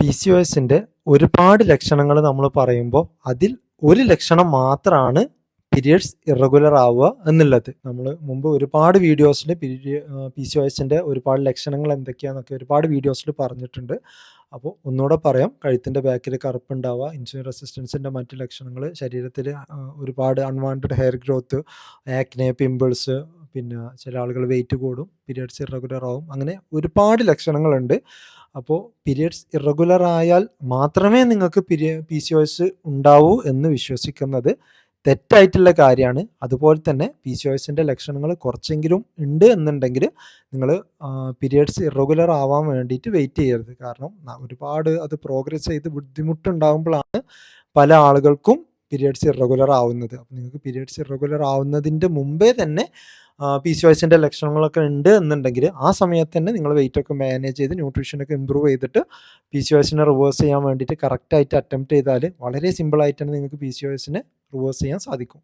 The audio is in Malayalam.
PCOSന്റെ ഒരുപാട് ലക്ഷണങ്ങൾ നമ്മൾ പറയുമ്പോൾ അതിൽ ഒരു ലക്ഷണം മാത്രമാണ് പീരിയഡ്സ് ഇറഗുലർ ആവുക എന്നുള്ളത്. നമ്മൾ മുമ്പ് ഒരുപാട് വീഡിയോസിൽ PCOSന്റെ ഒരുപാട് ലക്ഷണങ്ങൾ എന്തൊക്കെയാണെന്നൊക്കെ ഒരുപാട് വീഡിയോസിൽ പറഞ്ഞിട്ടുണ്ട്. അപ്പോൾ ഒന്നുകൂടെ പറയാം, കഴുത്തിൻ്റെ ബാക്കിൽ കറുപ്പുണ്ടാവുക, ഇൻസുലിൻ റെസിസ്റ്റൻസിൻ്റെ മറ്റ് ലക്ഷണങ്ങൾ, ശരീരത്തിൽ ഒരുപാട് unwanted hair growth, acne, pimples, പിന്നെ ചില ആളുകൾ വെയിറ്റ് കൂടും, പീരിയഡ്സ് ഇറഗുലർ ആവും, അങ്ങനെ ഒരുപാട് ലക്ഷണങ്ങളുണ്ട്. അപ്പോൾ പീരിയഡ്സ് ഇറഗുലർ ആയാൽ മാത്രമേ നിങ്ങൾക്ക് PCOS ഉണ്ടാവൂ എന്ന് വിശ്വസിക്കുന്നത് തെറ്റായിട്ടുള്ള കാര്യമാണ്. അതുപോലെ തന്നെ PCOSൻ്റെ ലക്ഷണങ്ങൾ കുറച്ചെങ്കിലും ഉണ്ട് എന്നുണ്ടെങ്കിൽ നിങ്ങൾ പീരിയഡ്സ് ഇറഗുലർ ആവാൻ വേണ്ടിയിട്ട് വെയിറ്റ് ചെയ്യരുത്. കാരണം ഒരുപാട് അത് പ്രോഗ്രസ് ചെയ്ത് ബുദ്ധിമുട്ടുണ്ടാകുമ്പോഴാണ് പല ആളുകൾക്കും പീരിയഡ്സ് ഇറഗുലർ ആവുന്നത്. അപ്പോൾ നിങ്ങൾക്ക് പീരിയഡ്സ് ഇറഗുലർ ആവുന്നതിൻ്റെ മുമ്പേ തന്നെ PCOSൻ്റെ ലക്ഷണങ്ങളൊക്കെ ഉണ്ട് എന്നുണ്ടെങ്കിൽ ആ സമയത്ത് തന്നെ നിങ്ങൾ വെയിറ്റൊക്കെ മാനേജ് ചെയ്ത് ന്യൂട്രീഷനൊക്കെ ഇമ്പ്രൂവ് ചെയ്തിട്ട് PCOSനെ റിവേഴ്സ് ചെയ്യാൻ വേണ്ടിയിട്ട് കറക്റ്റായിട്ട് അറ്റംപ്റ്റ് ചെയ്താൽ വളരെ സിമ്പിളായിട്ട് തന്നെ നിങ്ങൾക്ക് PCOSനെ റിവേഴ്സ് ചെയ്യാൻ സാധിക്കും.